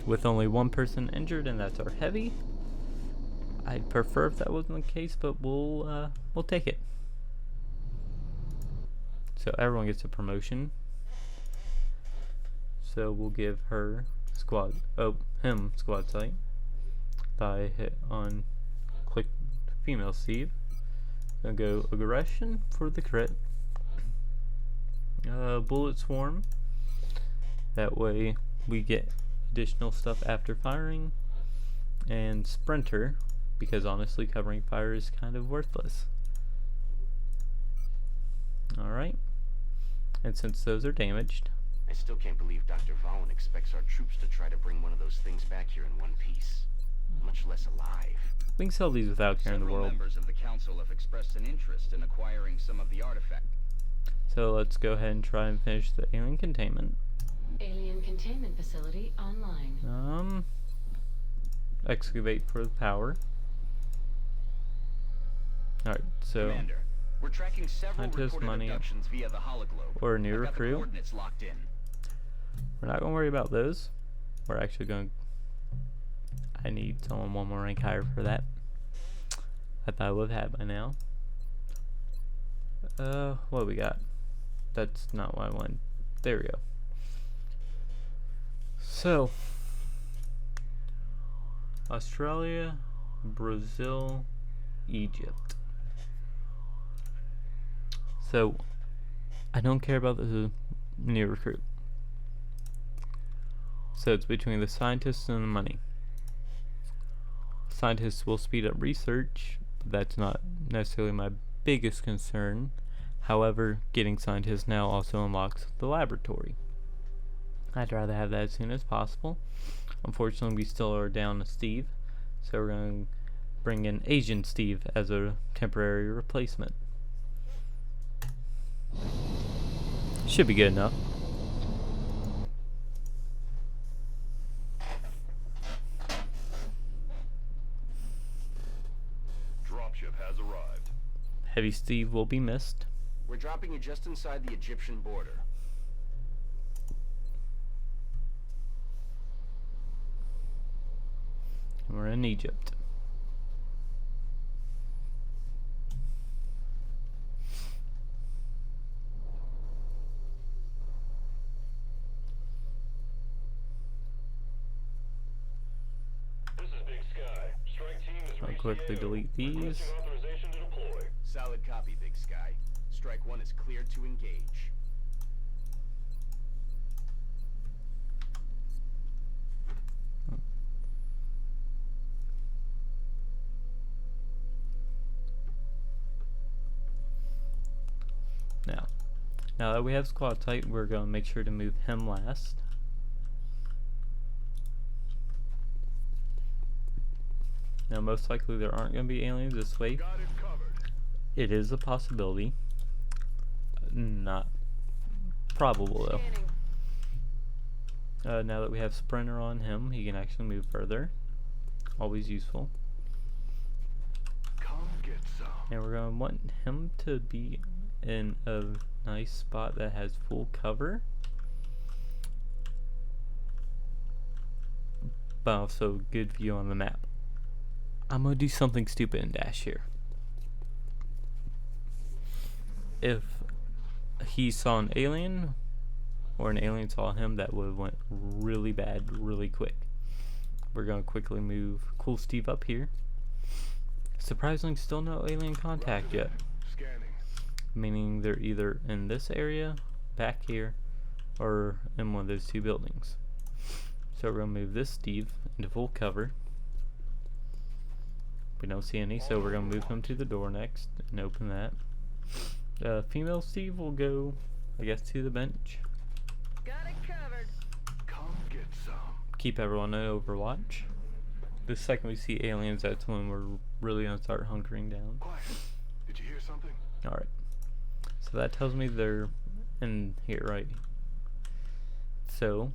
with only one person injured, and that's our heavy. I'd prefer if that wasn't the case, but we'll take it. So everyone gets a promotion. So we'll give him squad sight. I hit on click female Steve. Gonna go aggression for the crit. Bullet swarm. That way we get additional stuff after firing. And sprinter, because honestly covering fire is kind of worthless. Alright. And since those are damaged, I still can't believe Dr. Vaughn expects our troops to try to bring one of those things back here in one piece, much less alive. we can sell these without caring the Several world. members of the council have expressed an interest in acquiring some of the artifact. So let's go ahead and try and finish the alien containment. Alien containment facility online. Excavate for the power. Alright, so Commander, we're tracking several scientist reported money abductions via the hologlobe. or a new I've got the recruit. coordinates locked in. We're not gonna worry about those. We're actually going. I need someone one more rank higher for that. I thought I would have had by now. What we got? That's not what I wanted. There we go. So, Australia, Brazil, Egypt. So, I don't care about the new recruit. So it's between the scientists and the money. Scientists will speed up research, but that's not necessarily my biggest concern. However, getting scientists now also unlocks the laboratory. I'd rather have that as soon as possible. Unfortunately, we still are down to Steve, so we're going to bring in Asian Steve as a temporary replacement. Should be good enough. Dropship has arrived. Heavy Steve will be missed. We're dropping you just inside the Egyptian border. And we're in Egypt. This is Big Sky. Strike team is I'll quickly delete these. requesting authorization to deploy. Solid copy, Big Sky. Strike 1 is cleared to engage. Now that we have squad sight, we're going to make sure to move him last. Now most likely there aren't going to be aliens this way. Got it covered. It is a possibility. Not probable though. Now that we have Sprinter on him, he can actually move further. Always useful. Come get some. And we're going to want him to be in a nice spot that has full cover, but also good view on the map. I'm going to do something stupid and dash here. If he saw an alien or an alien saw him, that would have went really bad really quick. We're going to quickly move Cool Steve up here. Surprisingly, still no alien contact yet. Scanning. Meaning they're either in this area, back here, or in one of those two buildings. So we're going to move this Steve into full cover. We don't see any, so we're going to move him to the door next and open that. Female Steve will go, I guess, to the bench. Got it covered. Come get some. Keep everyone on Overwatch. The second we see aliens, that's when we're really going to start hunkering down. Quiet. Did you hear something? Alright. So that tells me they're in here, right? So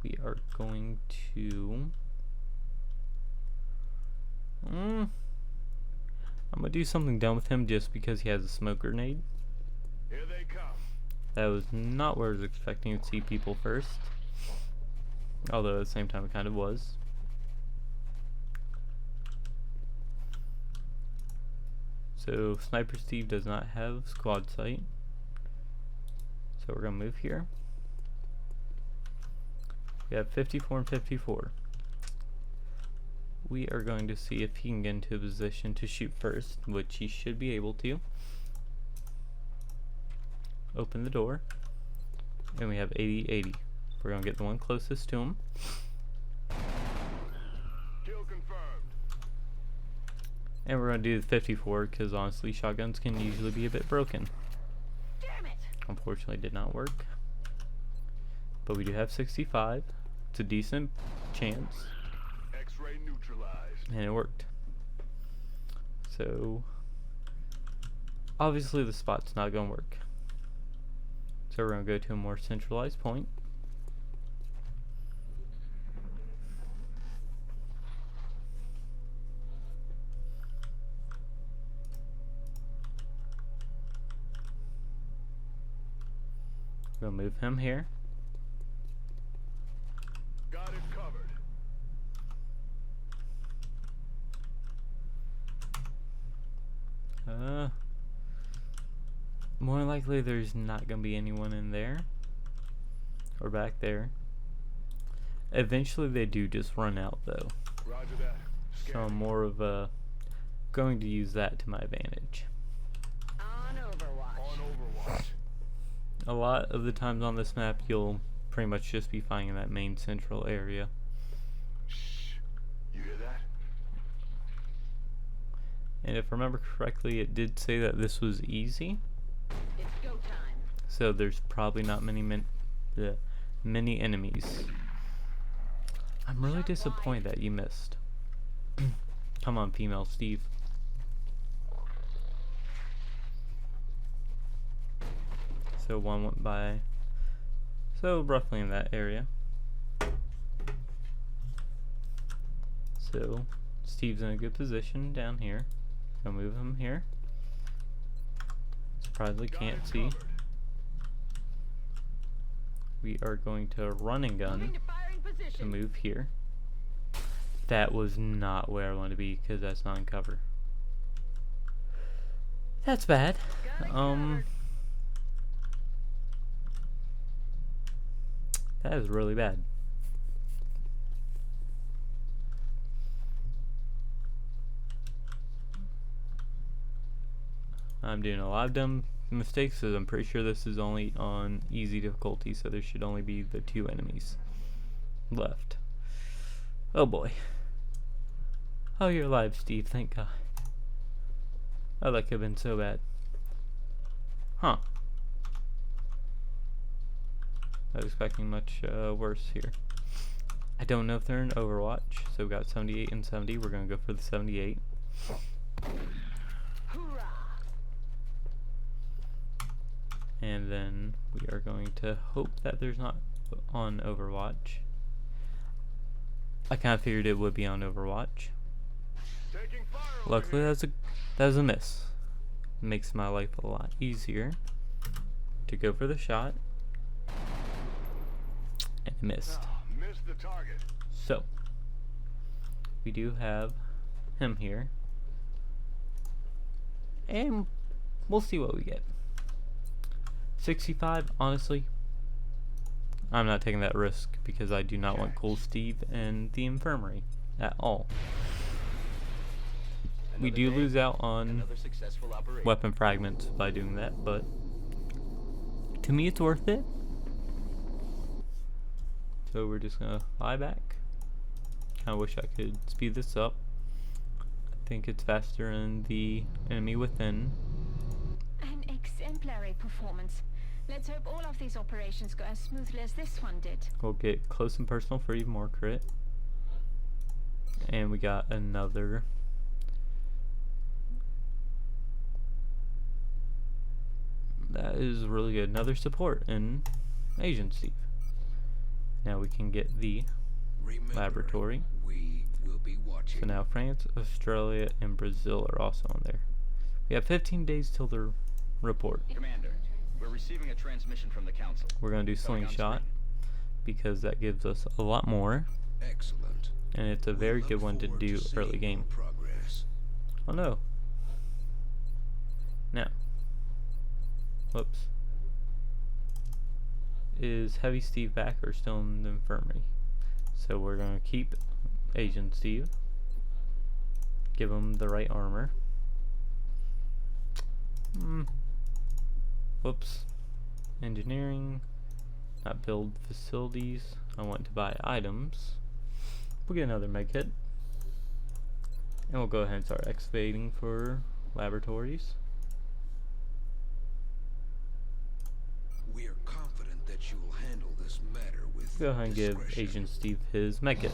we are going to I'm gonna do something dumb with him just because he has a smoke grenade. Here they come. That was not where I was expecting to see people first. Although at the same time it kind of was. So Sniper Steve does not have squad sight. So we're going to move here. We have 54 and 54. We are going to see if he can get into a position to shoot first, which he should be able to. Open the door. And we have 80-80. We're going to get the one closest to him. Kill confirmed. And we're going to do the 54 because honestly shotguns can usually be a bit broken. Damn it! Unfortunately did not work. But we do have 65. It's a decent chance. X-ray neutralized. And it worked. So obviously the spot's not going to work. So we're going to go to a more centralized point. We'll move him here. Got it covered. More likely there's not gonna be anyone in there or back there. Eventually they do just run out though. Roger that. So I'm more of going to use that to my advantage. On Overwatch. On Overwatch. A lot of the times on this map you'll pretty much just be finding that main central area. Shh. You hear that? And if I remember correctly, it did say that this was easy. It's go time. So there's probably not many enemies. I'm really disappointed that you missed. Come on, female Steve. So one went by. So roughly in that area. So Steve's in a good position down here. Gonna move him here. Surprisingly can't see. We are going to run and gun Moving to firing to position. move here. That was not where I want to be because that's not in cover. That's bad. Got it covered. That is really bad. I'm doing a lot of dumb mistakes because I'm pretty sure this is only on easy difficulty, so there should only be the 2 enemies left. Oh boy. Oh, you're alive, Steve, thank God. Oh, that could have been so bad. Huh. I was expecting much worse here. I don't know if they're in Overwatch, so we got 78 and 70. We're going to go for the 78. Hoorah! And then we are going to hope that there's not on Overwatch. I kind of figured it would be on Overwatch. Taking fire over Luckily, here. that was a miss. Makes my life a lot easier to go for the shot. And missed. Ah, missed the target. So we do have him here. And we'll see what we get. 65, honestly, I'm not taking that risk because I do not want Cool Steve in the infirmary at all. We do lose out on Another successful operation. weapon fragments by doing that, but to me it's worth it. So we're just gonna lie back. I wish I could speed this up. I think it's faster in the enemy within. An exemplary performance. Let's hope all of these operations go as smoothly as this one did. We'll get close and personal for even more crit. And we got another. That is really good. Another support in Asian Steve. Now we can get the laboratory. We will be watching. So now France, Australia, and Brazil are also on there. We have 15 days till the report. Commander, we're receiving a transmission from the Council. We're going to do Going on slingshot screen. because that gives us a lot more, Excellent. and it's a We very look good one to forward do seeing early game. your progress. Oh no. Now. Whoops. Is Heavy Steve back or still in the infirmary? So we're gonna keep Agent Steve. Give him the right armor. Whoops. Engineering. Not build facilities. I want to buy items. We'll get another med kit. And we'll go ahead and start excavating for laboratories. We are confident that you will handle this matter with Go ahead and give discretion. Agent Steve his med kit.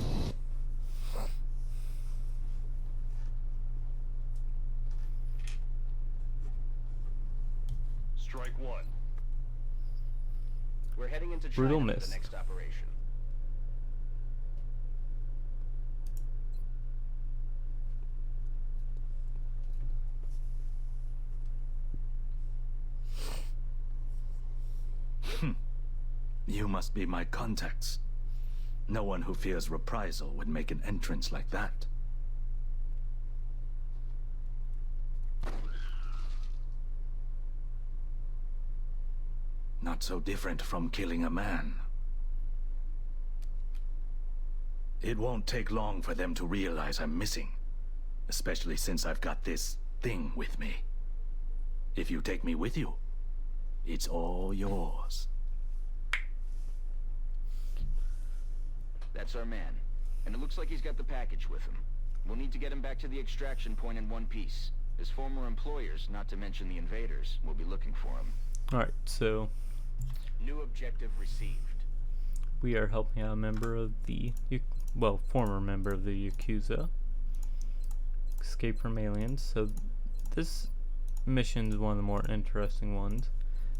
Strike one. We're heading into Brutal China for miss. the next operation. You must be my contacts. No one who fears reprisal would make an entrance like that. Not so different from killing a man. It won't take long for them to realize I'm missing, especially since I've got this thing with me. If you take me with you, it's all yours. That's our man. And it looks like he's got the package with him. We'll need to get him back to the extraction point in one piece. His former employers, not to mention the invaders, will be looking for him. Alright, so New objective received. we are helping out a member of the, former member of the Yakuza. Escape from aliens. So this mission is one of the more interesting ones,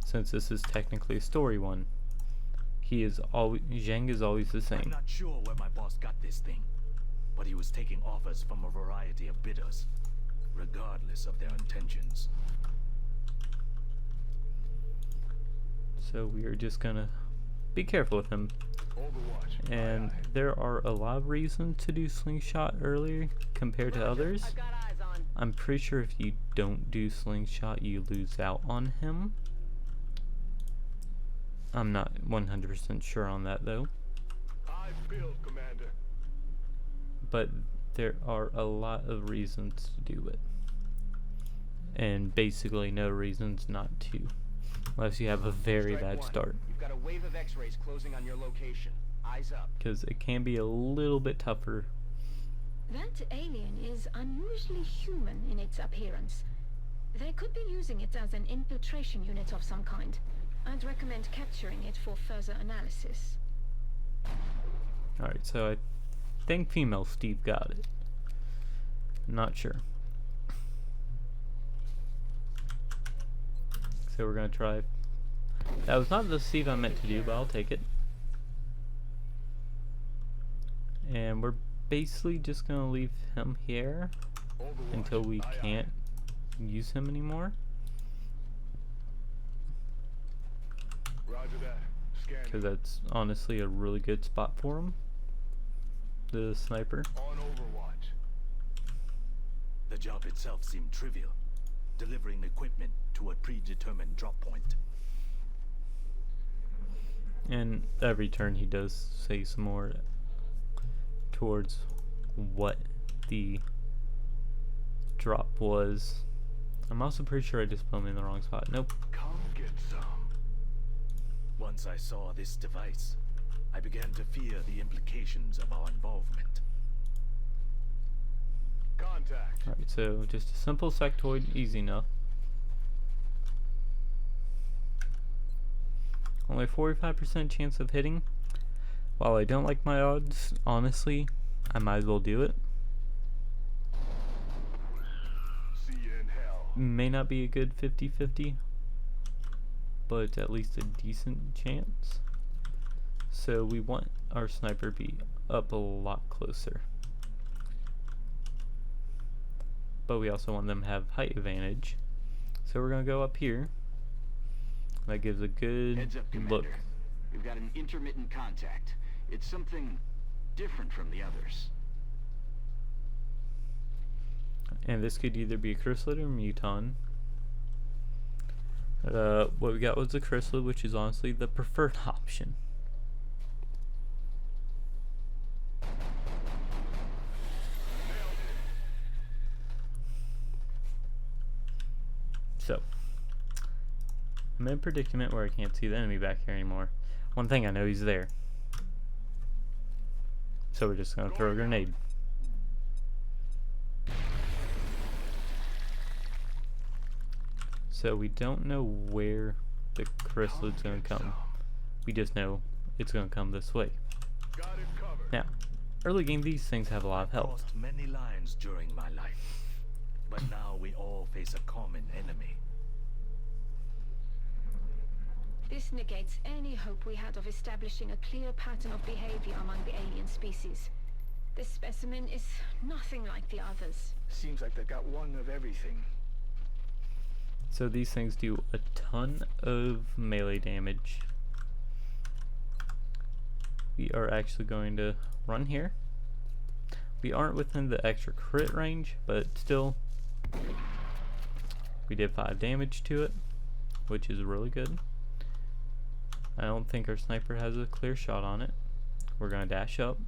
since this is technically a story one. Zhang is always the I'm same. not sure where my boss got this thing, but he was taking offers from a variety of bidders, regardless of their intentions. So we are just gonna be careful with him. Overwatch. And there are a lot of reasons to do slingshot earlier compared to others. I've got eyes on. I'm pretty sure if you don't do slingshot, you lose out on him. I'm not 100% sure on that though. I feel, Commander. But there are a lot of reasons to do it. And basically no reasons not to. Unless you have a very Strike bad one. start. You've got a wave of X-rays closing on your location. Eyes up. Because it can be a little bit tougher. That alien is unusually human in its appearance. They could be using it as an infiltration unit of some kind. I'd recommend capturing it for further analysis. Alright, so I think female Steve got it. Not sure. So we're gonna try. That was not the Steve I meant to do, but I'll take it. And we're basically just gonna leave him here Overwatch. until we Aye, aye. can't use him anymore. Roger that. Scanning. Because that's honestly a really good spot for him. The sniper. On Overwatch. The job itself seemed trivial, delivering equipment to a predetermined drop point. And every turn he does say some more towards what the drop was. I'm also pretty sure I just put him in the wrong spot. Nope. Come get some. Once I saw this device, I began to fear the implications of our involvement. Contact. Alright, so just a simple sectoid, easy enough. Only 45% chance of hitting. While I don't like my odds, honestly, I might as well do it. See you in hell. May not be a good 50-50, but it's at least a decent chance. So we want our sniper to be up a lot closer. But we also want them to have height advantage. So we're gonna go up here. That gives a good Heads up, look Commander. We've got an intermittent contact. It's something different from the others. And this could either be a chrysalid or muton. What we got was a chrysalid, which is honestly the preferred option. So, I'm in a predicament where I can't see the enemy back here anymore. One thing I know, he's there. So we're just gonna throw a grenade. So we don't know where the chrysalid's gonna come. We just know it's gonna come this way. Now, early game, these things have a lot of I've health. crossed many lines during my life, but now we all face a common enemy. This negates any hope we had of establishing a clear pattern of behavior among the alien species. This specimen is nothing like the others. Seems like they've got one of everything. So these things do a ton of melee damage. We are actually going to run here. We aren't within the extra crit range, but still, we did 5 damage to it, which is really good. I don't think our sniper has a clear shot on it. We're gonna dash up.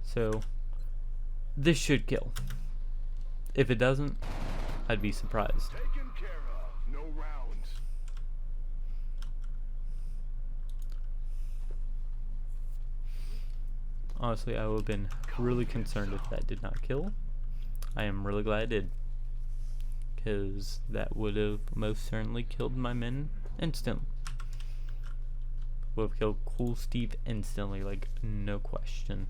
So this should kill. If it doesn't, I'd be surprised. Taken care of. No rounds. Honestly, I would have been really concerned if that did not kill. I am really glad it did, because that would have most certainly killed my men instantly. Would have killed Cool Steve instantly, like, no question.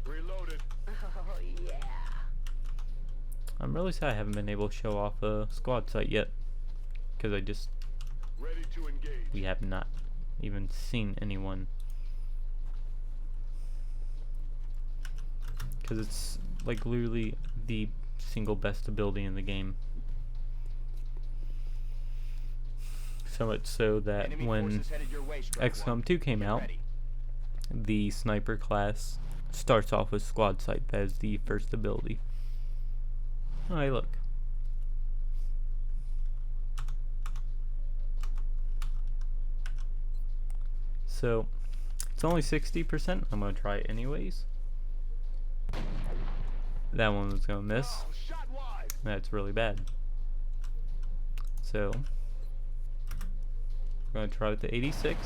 Reloaded. Oh, yeah. I'm really sad I haven't been able to show off a squad site yet, because Ready to engage. we have not even seen anyone. Because it's like literally the single best ability in the game. So much so that Enemy when forces headed your way, Strike XCOM One. 2 came Get out, ready. the sniper class starts off with squad sight. That is the first ability. Oh, hey, look. So it's only 60%. I'm gonna try it anyways. That one was gonna miss. Oh, shot wide. That's really bad. So we're gonna try with the 86.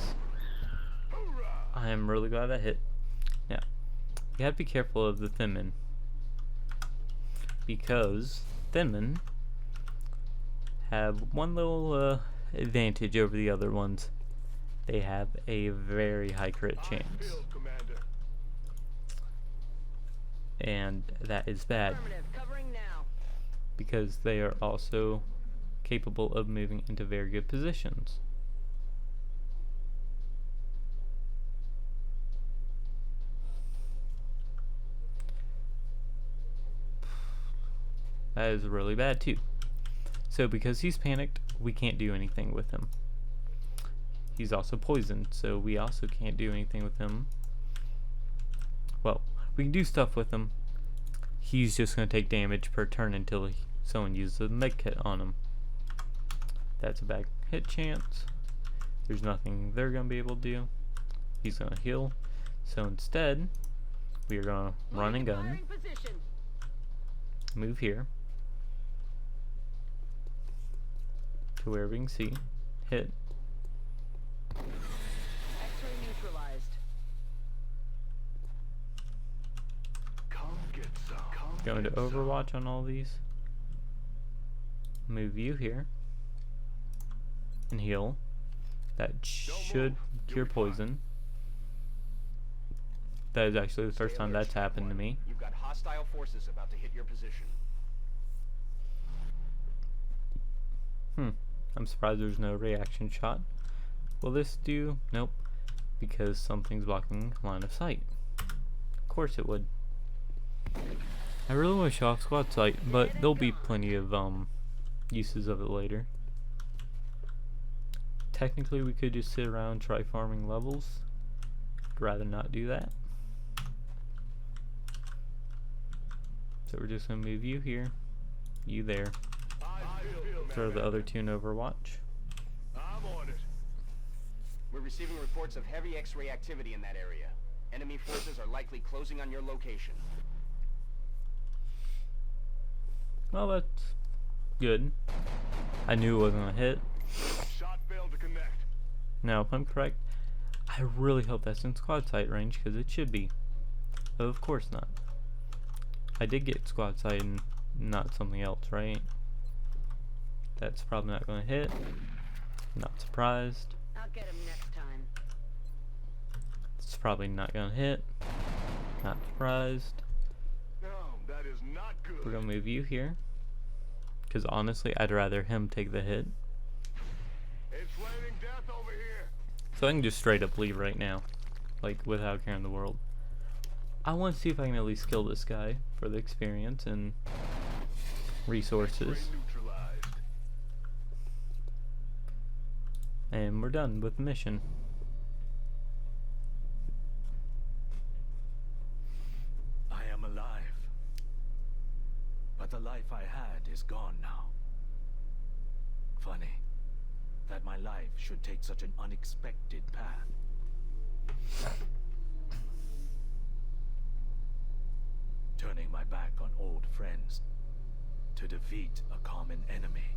Hoorah. I am really glad that hit. Now, you have to be careful of the thin men, because thin men have one little advantage over the other ones. They have a very high crit chance, Field, Commander. and that is bad Affirmative. Covering now. because they are also capable of moving into very good positions. That is really bad too. So because he's panicked, we can't do anything with him. He's also poisoned, so we also can't do anything with him. Well, we can do stuff with him. He's just going to take damage per turn until someone uses a medkit on him. That's a bad hit chance. There's nothing they're going to be able to do. He's going to heal. So instead, we are going to run and gun. Firing position. Move here to where we can see. Hit. X-ray neutralized. Come get some. Come Going to get some. Overwatch on all these. Move you here. And heal. That should cure poison. That is actually the first Stay time alert, that's Strike happened to One. me. You've got hostile forces about to hit your position. I'm surprised there's no reaction shot. Will this do? Nope. Because something's blocking line of sight. Of course it would. I really want to show off squad sight, but there'll be plenty of uses of it later. Technically, we could just sit around and try farming levels. I'd rather not do that. So we're just gonna move you here, you there. Throw the other two in Overwatch. I'm on it. We're receiving reports of heavy X-ray activity in that area. Enemy forces are likely closing on your location. Well, that's good. I knew it wasn't gonna hit. Shot failed to connect. Now, if I'm correct, I really hope that's in squad sight range, because it should be. But of course not. I did get squad sight and not something else, right? That's probably not going to hit. Not surprised. I'll get him next time. It's probably not going to hit. Not surprised. No, that is not good. We're going to move you here. Because honestly, I'd rather him take the hit. It's raining death over here. So I can just straight up leave right now. Like, without caring the world. I want to see if I can at least kill this guy for the experience and resources. Neutralized. And we're done with the mission. I am alive. But the life I had is gone now. Funny that my life should take such an unexpected path. Turning my back on old friends to defeat a common enemy.